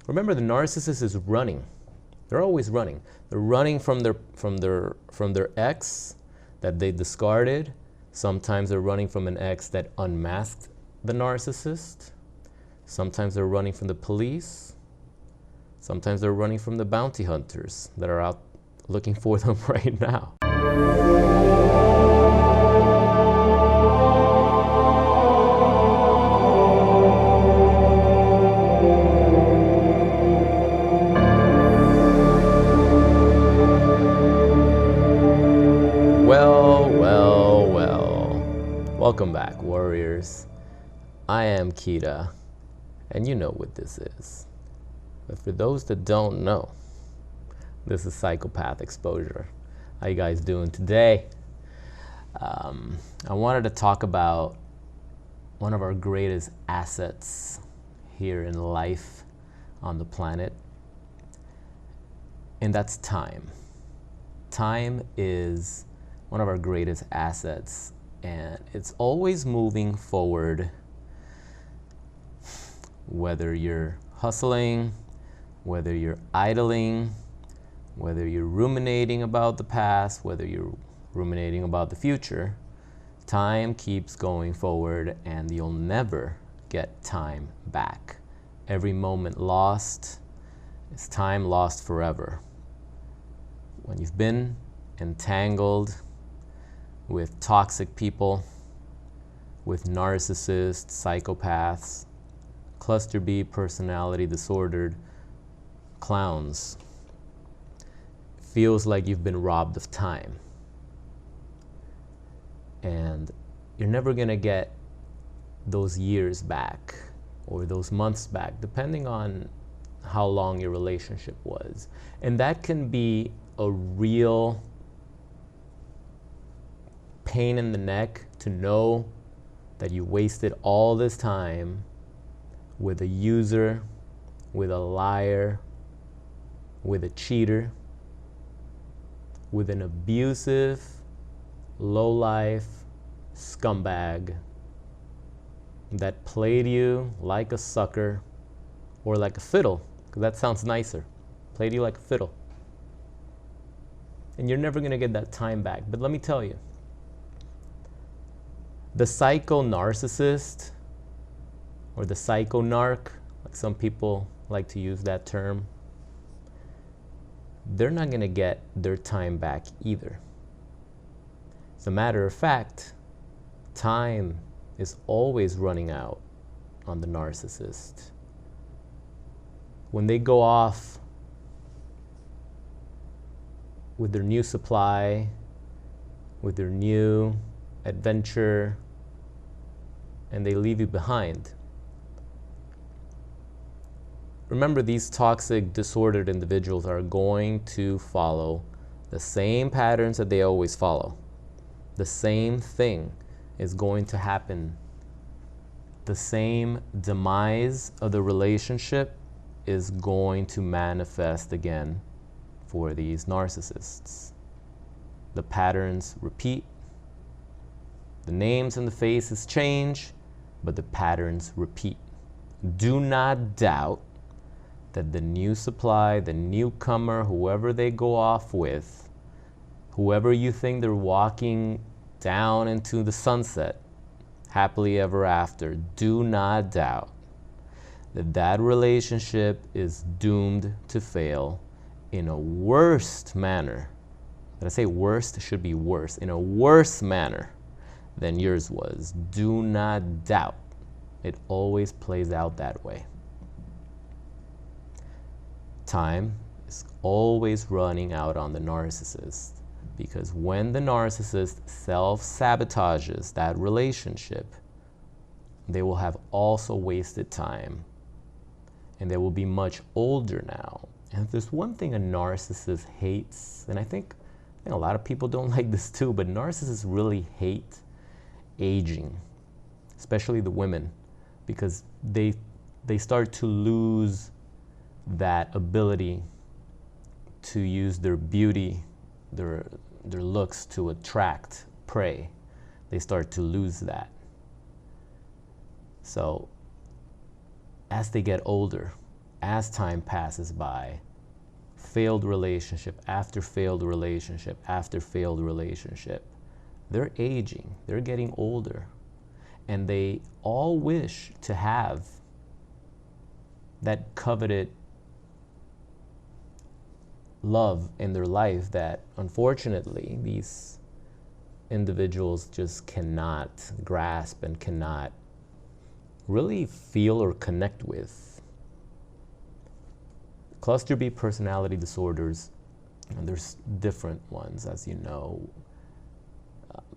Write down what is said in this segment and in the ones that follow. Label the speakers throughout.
Speaker 1: Remember, the narcissist is running. They're always running. They're running from their ex that they discarded. Sometimes they're running from an ex that unmasked the narcissist. Sometimes they're running from the police. Sometimes they're running from the bounty hunters that are out looking for them right now. Welcome back, warriors. I am Kita, and you know what this is. But for those that don't know, this is Psychopath Exposure. How you guys doing today? I wanted to talk about one of our greatest assets here in life on the planet, and that's time. Time is one of our greatest assets, and it's always moving forward. Whether you're hustling, whether you're idling, whether you're ruminating about the past, whether you're ruminating about the future, time keeps going forward, and you'll never get time back. Every moment lost is time lost forever. When you've been entangled with toxic people, with narcissists, psychopaths, cluster B personality disordered clowns, feels like you've been robbed of time. And you're never gonna get those years back or those months back, depending on how long your relationship was. And that can be a real pain in the neck to know that you wasted all this time with a user, with a liar, with a cheater, with an abusive, low-life scumbag that played you like a sucker or like a fiddle, because that sounds nicer. Played you like a fiddle. And you're never gonna get that time back. But let me tell you, the psycho-narcissist, or the psycho-narc, like some people like to use that term, they're not gonna get their time back either. As a matter of fact, time is always running out on the narcissist. When they go off with their new supply, with their new adventure, and they leave you behind. Remember, these toxic, disordered individuals are going to follow the same patterns that they always follow. The same thing is going to happen. The same demise of the relationship is going to manifest again for these narcissists. The patterns repeat. The names and the faces change, but the patterns repeat. Do not doubt that the new supply, the newcomer, whoever they go off with, whoever you think they're walking down into the sunset, happily ever after, do not doubt that that relationship is doomed to fail in a worse manner. Did I say worst? It should be worse. In a worse manner than yours was. Do not doubt. It always plays out that way. Time is always running out on the narcissist, because when the narcissist self-sabotages that relationship, they will have also wasted time, and they will be much older now. And if there's one thing a narcissist hates, and I think a lot of people don't like this too, but narcissists really hate aging, especially the women, because they start to lose that ability to use their beauty, their looks to attract prey. They start to lose that. So as they get older, as time passes by, failed relationship after failed relationship after failed relationship, they're aging, they're getting older, and they all wish to have that coveted love in their life that unfortunately these individuals just cannot grasp and cannot really feel or connect with. Cluster B personality disorders, and there's different ones, as you know.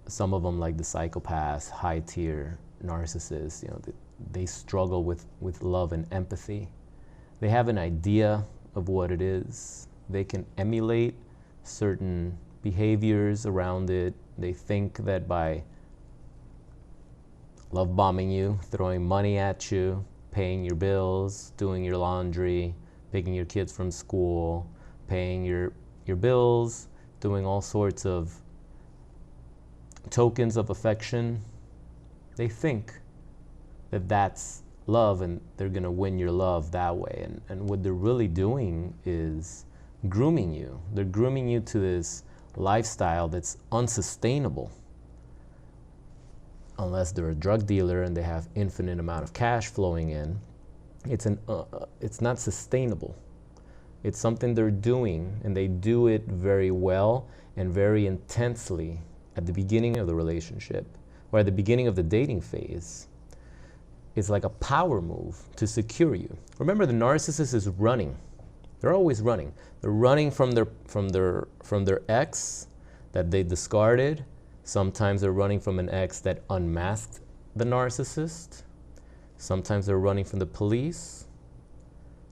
Speaker 1: Some of them, like the psychopaths, high tier narcissists, they struggle with love and empathy. They have an idea of what it is. They can emulate certain behaviors around it. They think that by love bombing you, throwing money at you, paying your bills, doing your laundry, picking your kids from school, paying your bills, doing all sorts of tokens of affection, they think that that's love and they're going to win your love that way. And what they're really doing is grooming you. They're grooming you to this lifestyle that's unsustainable. Unless they're a drug dealer and they have infinite amount of cash flowing in, it's not sustainable. It's something they're doing, and they do it very well and very intensely at the beginning of the relationship or at the beginning of the dating phase. It's like a power move to secure you. Remember, the narcissist is running. They're always running. They're running from their ex that they discarded. Sometimes they're running from an ex that unmasked the narcissist. Sometimes they're running from the police.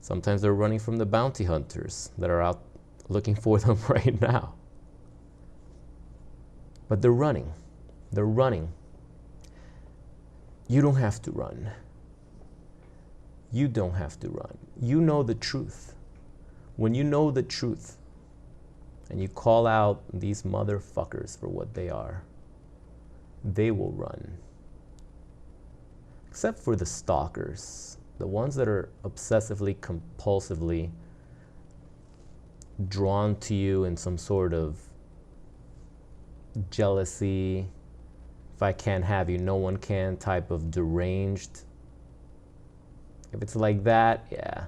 Speaker 1: Sometimes they're running from the bounty hunters that are out looking for them right now. But they're running. They're running. You don't have to run. You don't have to run. You know the truth. When you know the truth and you call out these motherfuckers for what they are, they will run. Except for the stalkers, the ones that are obsessively, compulsively drawn to you in some sort of jealousy, if I can't have you, no one can type of deranged. If it's like that, yeah,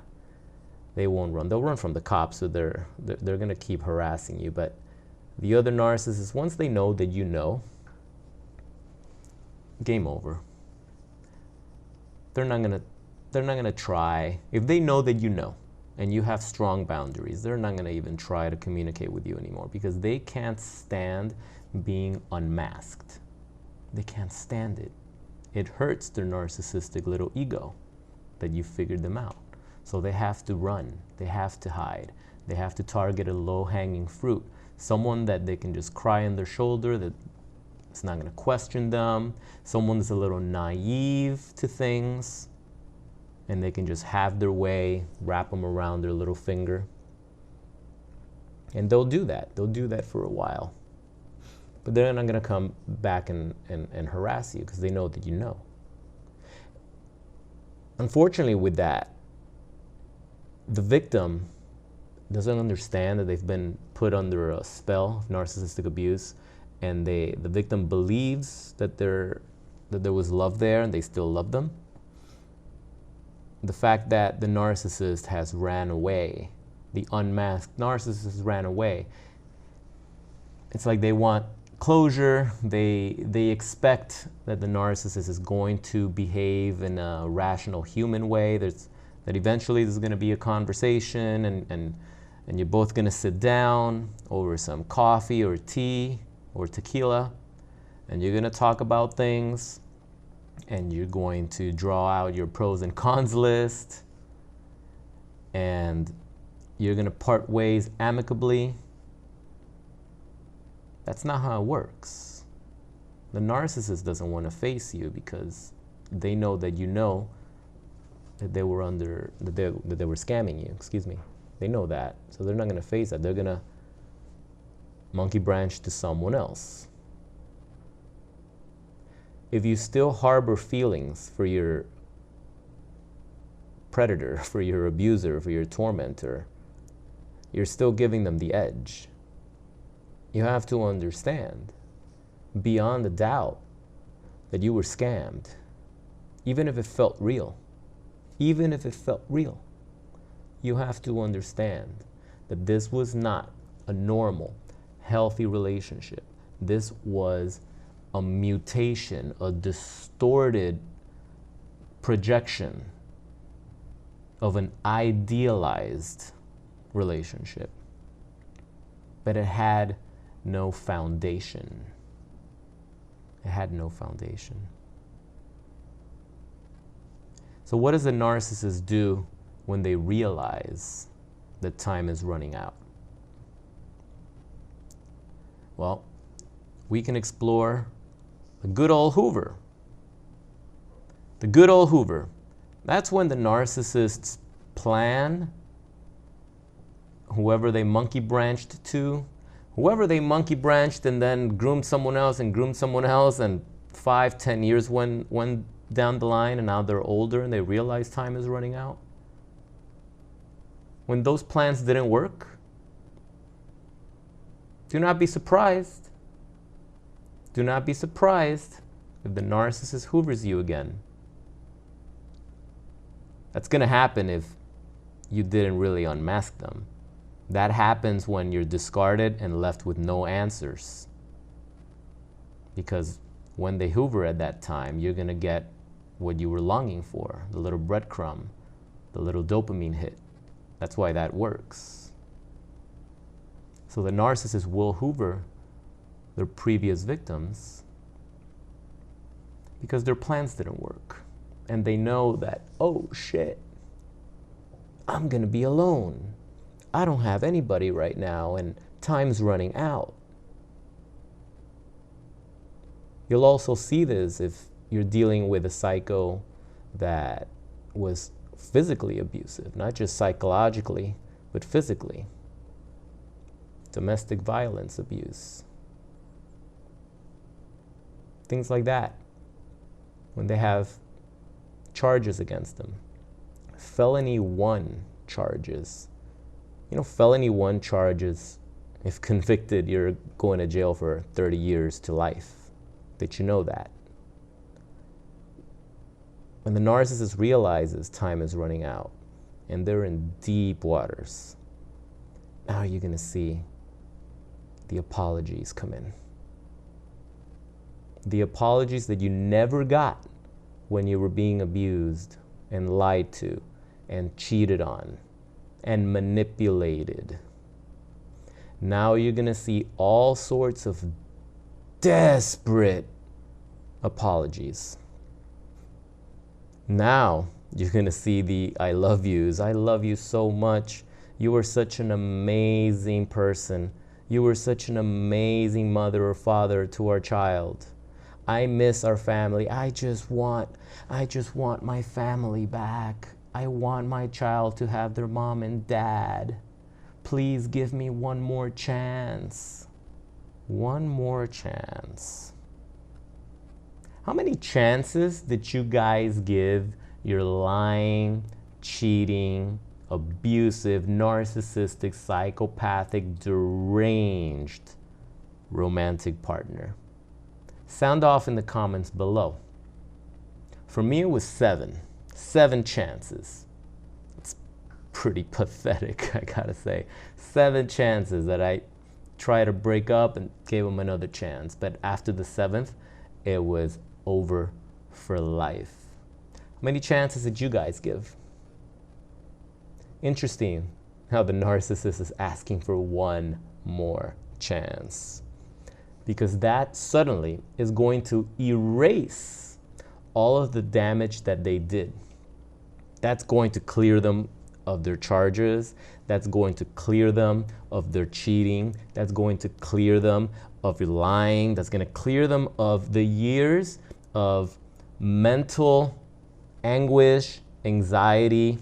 Speaker 1: they won't run. They'll run from the cops, so they're gonna keep harassing you. But the other narcissists, once they know that you know, game over. They're not gonna try. If they know that you know and you have strong boundaries, they're not gonna even try to communicate with you anymore, because they can't stand being unmasked. They can't stand it. It hurts their narcissistic little ego that you figured them out. So they have to run. They have to hide. They have to target a low-hanging fruit. Someone that they can just cry on their shoulder, that it's not going to question them. Someone that's a little naive to things, and they can just have their way, wrap them around their little finger. And they'll do that. They'll do that for a while. But they're not going to come back and harass you, because they know that you know. Unfortunately, with that, the victim doesn't understand that they've been put under a spell of narcissistic abuse, and the victim believes that there was love there and they still love them. The fact that the narcissist has ran away, the unmasked narcissist ran away, it's like they want closure. They expect that the narcissist is going to behave in a rational human way. That eventually there's going to be a conversation, and you're both going to sit down over some coffee or tea or tequila, and you're going to talk about things, and you're going to draw out your pros and cons list, and you're going to part ways amicably. That's not how it works. The narcissist doesn't want to face you, because they know that you know that they were that they were scamming you. Excuse me. They know that, so they're not going to face that. They're going to monkey branch to someone else. If you still harbor feelings for your predator, for your abuser, for your tormentor, you're still giving them the edge. You have to understand, beyond a doubt, that you were scammed. Even if it felt real. Even if it felt real. You have to understand that this was not a normal, healthy relationship. This was a mutation, a distorted projection of an idealized relationship. But it had no foundation. It had no foundation. So what does a narcissist do when they realize that time is running out? Well, we can explore the good old hoover. The good old hoover. That's when the narcissists plan whoever they monkey branched to, whoever they monkey branched and then groomed someone else and groomed someone else, and 5-10 years went down the line and now they're older and they realize time is running out. When those plans didn't work, do not be surprised. Do not be surprised if the narcissist hoovers you again. That's going to happen if you didn't really unmask them. That happens when you're discarded and left with no answers. Because when they hoover at that time, you're going to get what you were longing for, the little breadcrumb, the little dopamine hit. That's why that works. So the narcissist will hoover their previous victims because their plans didn't work. And they know that, oh shit, I'm going to be alone. I don't have anybody right now and time's running out. You'll also see this if you're dealing with a psycho that was physically abusive, not just psychologically, but physically. Domestic violence abuse. Things like that. When they have charges against them. Felony 1 charges. You know, felony 1 charges, if convicted, you're going to jail for 30 years to life. Did you know that? When the narcissist realizes time is running out and they're in deep waters, now you're going to see the apologies come in. The apologies that you never got when you were being abused and lied to and cheated on and manipulated. Now you're going to see all sorts of desperate apologies. Now you're going to see the I love yous. I love you so much. You were such an amazing person. You were such an amazing mother or father to our child. I miss our family. I just want my family back. I want my child to have their mom and dad. Please give me one more chance. One more chance. How many chances did you guys give your lying, cheating, abusive, narcissistic, psychopathic, deranged romantic partner? Sound off in the comments below. For me, it was 7. 7 chances. It's pretty pathetic, I gotta say. 7 chances that I tried to break up and gave them another chance. But after the 7th, it was over for life. How many chances did you guys give? Interesting how the narcissist is asking for one more chance. Because that suddenly is going to erase all of the damage that they did. That's going to clear them of their charges. That's going to clear them of their cheating. That's going to clear them of lying. That's going to clear them of the years of mental anguish, anxiety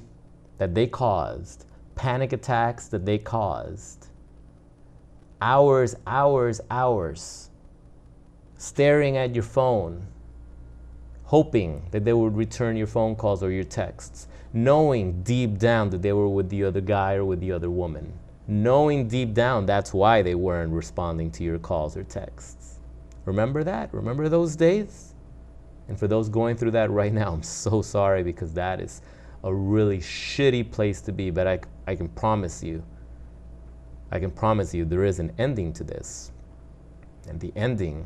Speaker 1: that they caused, panic attacks that they caused. Hours staring at your phone, hoping that they would return your phone calls or your texts, knowing deep down that they were with the other guy or with the other woman, knowing deep down that's why they weren't responding to your calls or texts. Remember that? Remember those days? And for those going through that right now, I'm so sorry, because that is a really shitty place to be. But I can promise you there is an ending to this. And the ending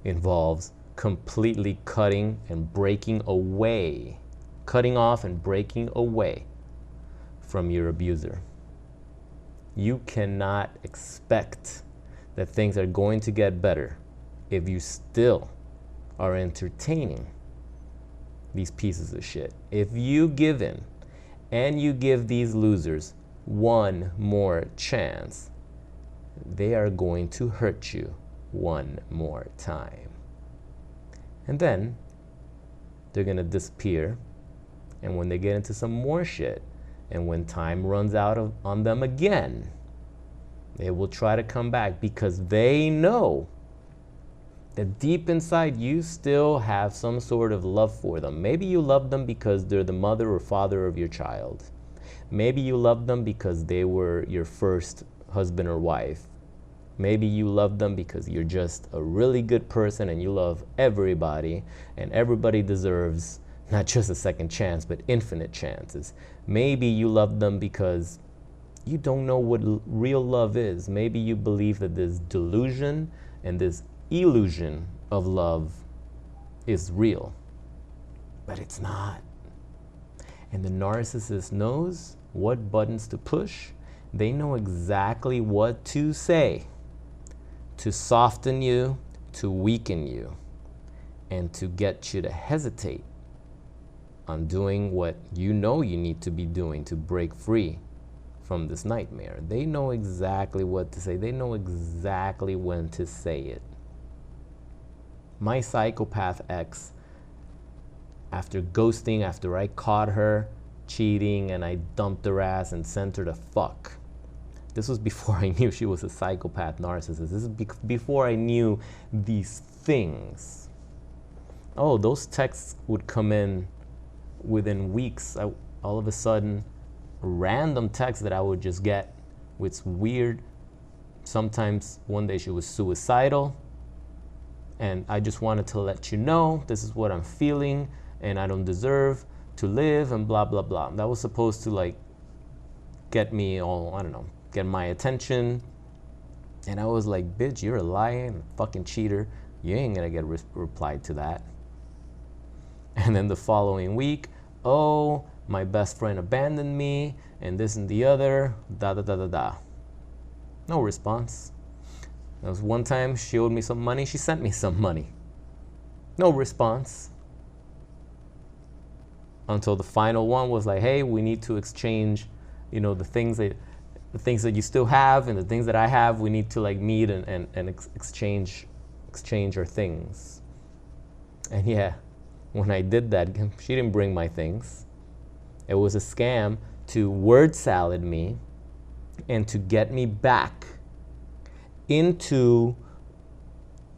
Speaker 1: involves completely cutting and breaking away, cutting off and breaking away from your abuser. You cannot expect that things are going to get better if you still are entertaining these pieces of shit. If you give in and you give these losers one more chance, they are going to hurt you one more time. And then they're gonna disappear. And when they get into some more shit, and when time runs out on them again, they will try to come back, because they know that deep inside you still have some sort of love for them. Maybe you love them because they're the mother or father of your child. Maybe you love them because they were your first husband or wife. Maybe you love them because you're just a really good person and you love everybody, and everybody deserves not just a second chance, but infinite chances. Maybe you love them because you don't know what real love is. Maybe you believe that this delusion and this illusion of love is real, but it's not. And the narcissist knows what buttons to push. They know exactly what to say to soften you, to weaken you, and to get you to hesitate on doing what you know you need to be doing to break free from this nightmare. They know exactly what to say. They know exactly when to say it. My psychopath ex, after ghosting, after I caught her cheating and I dumped her ass and sent her to fuck. This was before I knew she was a psychopath narcissist. This is before I knew these things. Oh, those texts would come in within weeks. All of a sudden, random texts that I would just get with weird. Sometimes one day she was suicidal, and I just wanted to let you know this is what I'm feeling, and I don't deserve to live, and blah blah blah. That was supposed to like get me all, I don't know, get my attention. And I was like, bitch, you're a lying fucking cheater. You ain't gonna get replied to that. And then the following week, oh, my best friend abandoned me, and this and the other, da da da da da. No response. There was one time she owed me some money, she sent me some money. No response. Until the final one was like, hey, we need to exchange, you know, the things that you still have and the things that I have, we need to like meet and exchange our things. And yeah, when I did that, she didn't bring my things. It was a scam to word salad me and to get me back into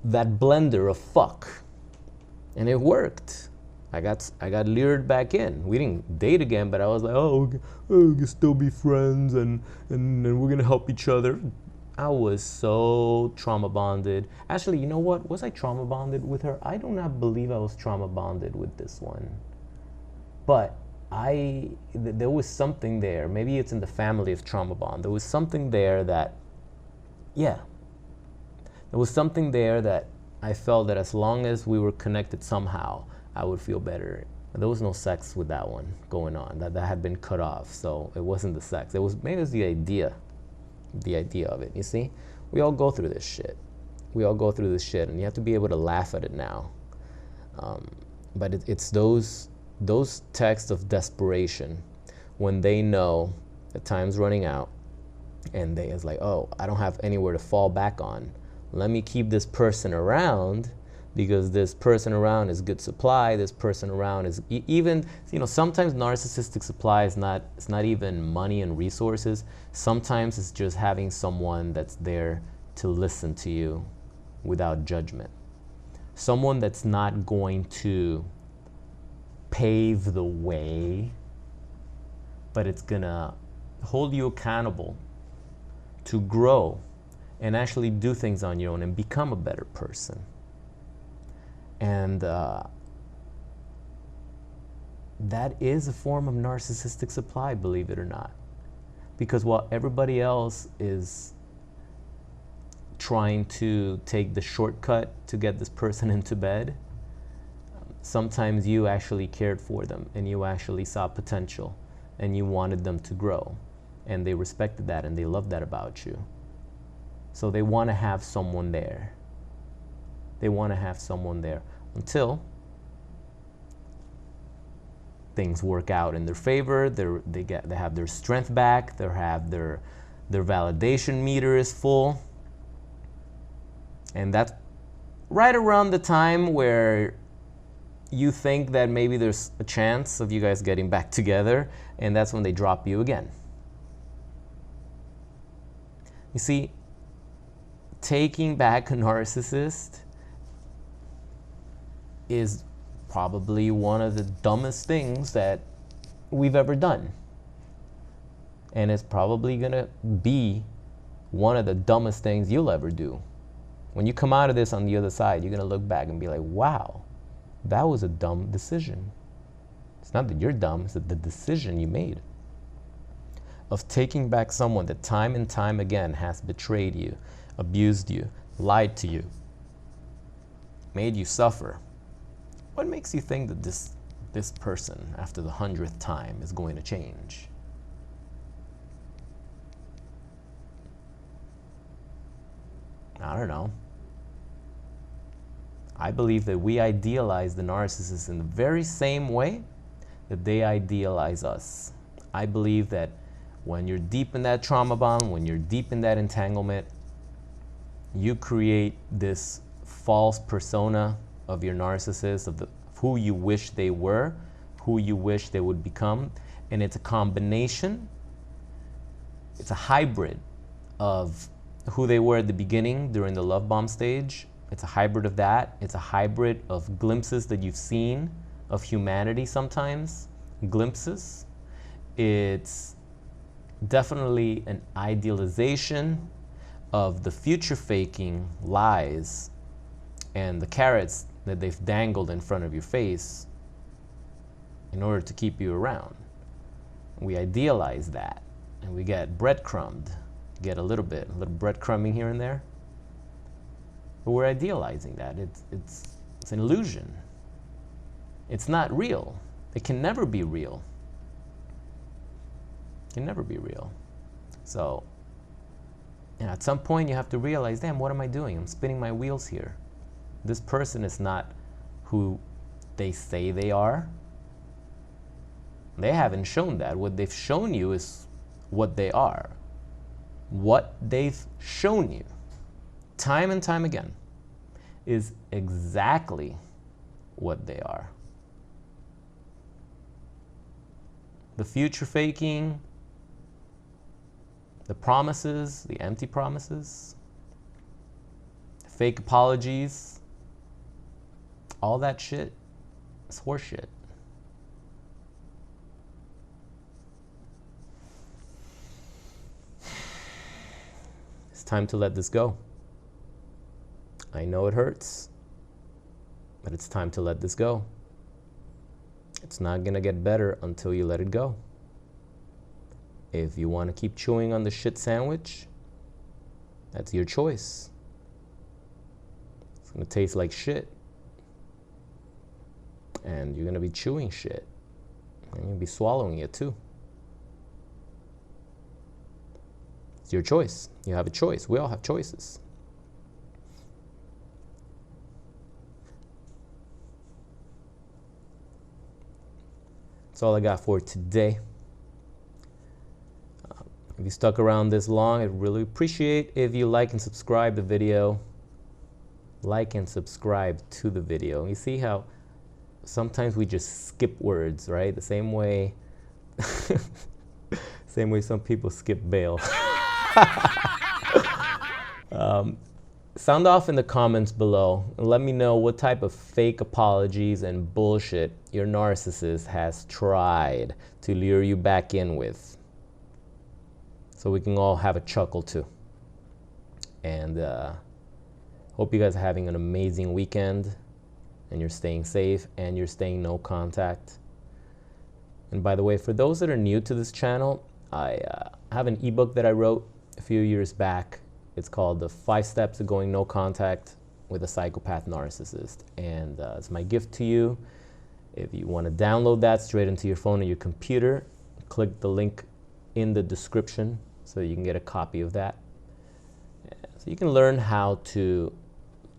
Speaker 1: that blender of fuck. And it worked. I got lured back in. We didn't date again, but I was like, oh, we can still be friends and we're gonna help each other. I was so trauma bonded. Actually, you know what? Was I trauma bonded with her? I do not believe I was trauma bonded with this one. But there was something there. Maybe it's in the family of trauma bond. There was something there that, yeah. There was something there that I felt that as long as we were connected somehow, I would feel better. There was no sex with that one going on. That had been cut off. So it wasn't the sex. Maybe it was the idea of it. You see, we all go through this shit. We all go through this shit, and you have to be able to laugh at it now. But it's those texts of desperation when they know the time's running out, and it's like, oh, I don't have anywhere to fall back on. Let me keep this person around because this person around is good supply. This person around is even, you know, sometimes narcissistic supply is not even money and resources. Sometimes it's just having someone that's there to listen to you without judgment. Someone that's not going to pave the way, but it's gonna hold you accountable to grow and actually do things on your own and become a better person. And that is a form of narcissistic supply, believe it or not. Because while everybody else is trying to take the shortcut to get this person into bed, sometimes you actually cared for them and you actually saw potential and you wanted them to grow, and they respected that and they loved that about you. So they want to have someone there. They want to have someone there until things work out in their favor. They have their strength back. They have their validation meter is full, and that's right around the time where you think that maybe there's a chance of you guys getting back together, and that's when they drop you again. You see, taking back a narcissist is probably one of the dumbest things that we've ever done. And it's probably gonna be one of the dumbest things you'll ever do. When you come out of this on the other side, you're gonna look back and be like, wow, that was a dumb decision. It's not that you're dumb, it's that the decision you made of taking back someone that time and time again has betrayed you, abused you, lied to you, made you suffer. What makes you think that this person, after the 100th time, is going to change? I don't know. I believe that we idealize the narcissist in the very same way that they idealize us. I believe that when you're deep in that trauma bond, when you're deep in that entanglement, you create this false persona of your narcissist, of who you wish they were, who you wish they would become. And it's a combination, it's a hybrid of who they were at the beginning during the love bomb stage. It's a hybrid of that. It's a hybrid of glimpses that you've seen of humanity sometimes, glimpses. It's definitely an idealization of the future faking lies and the carrots that they've dangled in front of your face in order to keep you around. We idealize that, and we get breadcrumbed, get a little breadcrumbing here and there. But we're idealizing that. It's an illusion. It's not real. It can never be real. It can never be real. So, at some point you have to realize, damn, what am I doing? I'm spinning my wheels here. This person is not who they say they are. They haven't shown that. What they've shown you is what they are. What they've shown you, time and time again, is exactly what they are. The future faking, the promises, the empty promises, fake apologies, all that shit is horseshit. It's time to let this go. I know it hurts, but it's time to let this go. It's not gonna get better until you let it go. If you want to keep chewing on the shit sandwich, that's your choice. It's gonna taste like shit. And you're gonna be chewing shit. And you're gonna be swallowing it too. It's your choice. You have a choice. We all have choices. That's all I got for today. If you stuck around this long, I'd really appreciate if you like and subscribe the video. Like and subscribe to the video. You see how sometimes we just skip words, right? The same way some people skip bail. sound off in the comments below and let me know what type of fake apologies and bullshit your narcissist has tried to lure you back in with, so we can all have a chuckle too. And hope you guys are having an amazing weekend, and you're staying safe, and you're staying no contact. And by the way, for those that are new to this channel, I have an ebook that I wrote a few years back. It's called The 5 Steps to Going No Contact with a Psychopath Narcissist. And it's my gift to you. If you want to download that straight into your phone or your computer, click the link in the description so you can get a copy of that. So you can learn how to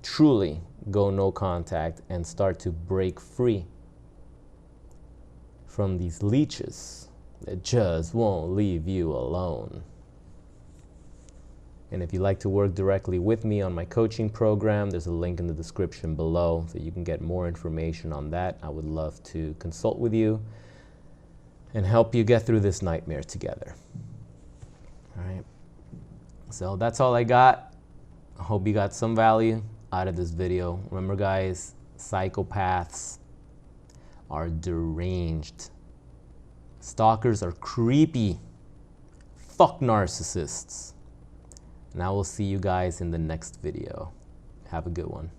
Speaker 1: truly go no contact and start to break free from these leeches that just won't leave you alone. And if you'd like to work directly with me on my coaching program, there's a link in the description below so you can get more information on that. I would love to consult with you and help you get through this nightmare together. All right. So that's all I got. I hope you got some value out of this video. Remember, guys, psychopaths are deranged. Stalkers are creepy. Fuck narcissists. And I will see you guys in the next video. Have a good one.